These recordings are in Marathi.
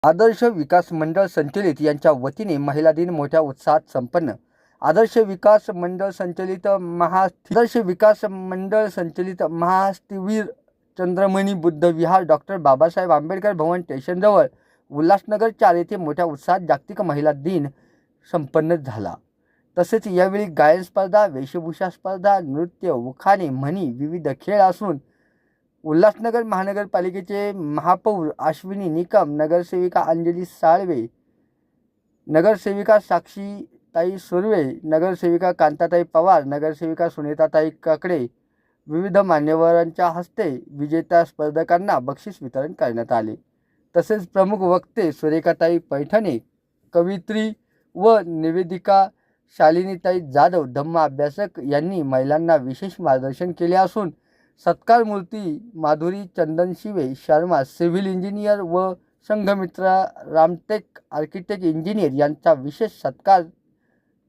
आदर्श विकास मंडळ संचलित यांच्या वतीने महिला दिन मोठ्या उत्साहात संपन्न। आदर्श विकास मंडळ संचलित महास्तिवीर चंद्रमणी बुद्ध विहार डॉक्टर बाबासाहेब आंबेडकर भवन स्टेशनजवळ उल्हासनगर 4 येथे मोठ्या उत्साहात जागतिक महिला दिन संपन्न झाला। तसेच यावेळी गायन स्पर्धा, वेशभूषा स्पर्धा, नृत्य, उखाणे, म्हणी, विविध खेळ असून उल्हासनगर महानगरपालिकेचे महापौर अश्विनी निकम, नगरसेविका अंजली साळवे, नगरसेविका साक्षीताई सुर्वे, नगरसेविका कांताताई पवार, नगरसेविका सुनीताताई काकडे, विविध मान्यवरांच्या हस्ते विजेत्या स्पर्धकांना बक्षीस वितरण करण्यात आले। तसेच प्रमुख वक्ते सुरेखाताई पैठणे, कवयित्री व निवेदिका शालिनीताई जाधव, धम्म अभ्यासक यांनी महिलांना विशेष मार्गदर्शन केले असून सत्कार मूर्ती माधुरी चंदनशिवे शर्मा, सिव्हिल इंजिनियर व संघमित्रा रामटेक आर्किटेक्ट इंजिनियर यांचा विशेष सत्कार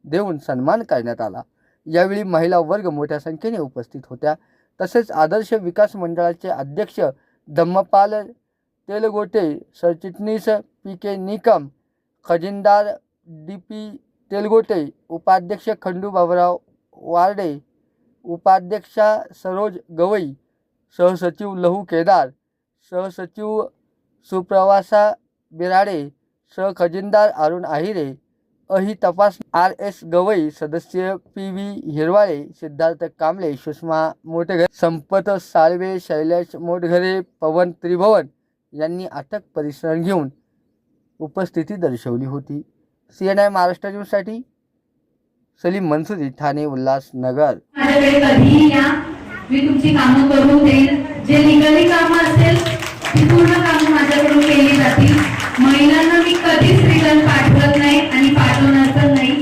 देऊन सन्मान करण्यात आला। यावेळी महिला वर्ग मोठ्या संख्येने उपस्थित होत्या। तसेच आदर्श विकास मंडळाचे अध्यक्ष धम्मपाल तेलगोटे, सरचिटणीस PK निकम, खजिनदार DP तेलगोटे, उपाध्यक्ष खंडू बाबूराव वार्डे, उपाध्यक्षा सरोज गवई, सहसचिव लहू केदार, सहसचिव सुप्रवासा बिराडे, सहखजिनदार अरुण आहिरे, तपास RS गवई, सदस्य PV हिरवाळे, सिद्धार्थ कांबळे, सुषमा मोटघरे, संपत साळवे, शैलेश मोटघरे, पवन त्रिभुवन यांनी अथक परिश्रम घेऊन उपस्थिती दर्शवली होती। CNI महाराष्ट्र न्यूजसाठी सलीम मंसूरी, ठाणे, उल्हासनगर। माझ्याकडे कधीही या, मी तुमची कामं करून देईल। जे निगडी कामं असेल ती पूर्ण कामं माझ्याकडून केली जातील। महिलांना मी कधीच रिटर्न पाठवत नाही आणि पाठवणार पण नाही।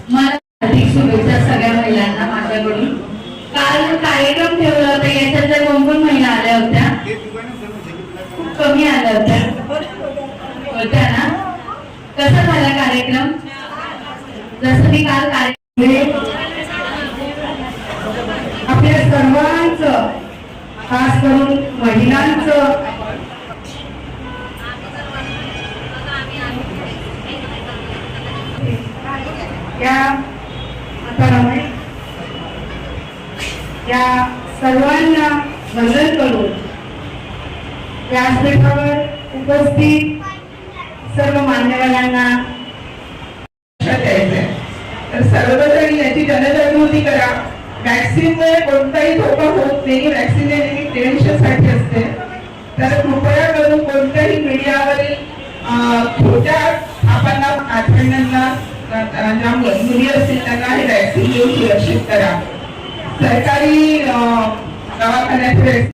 मला अधिक शुभेच्छा सगळ्या महिलांना माझ्याकडून। काल कार्यक्रम ठेवला होता, याच्यात जर 2 महिला आल्या होत्या, खूप कमी आल्या होत्या ना। कसा झाला कार्यक्रम? जसं मी काल आपल्या सर्वांचं, खास करून महिलांचं या सर्वांना वंदन करून व्यासपीठावर उपस्थित सर्व मान्यवरांना तर सर्वजण याची जनजागृती करा। वॅक्सिनमुळे कोणताही धोका होत नाही। वॅक्सिन नेहमी प्रिव्हेन्शनसाठी असते। तर कृपया करून कोणत्याही मीडियावरील छोट्या आपणला आठवड्यांना ज्या मुली असतील त्यांना हे वॅक्सिन देऊन सुरक्षित करा। सरकारी दवाखान्यात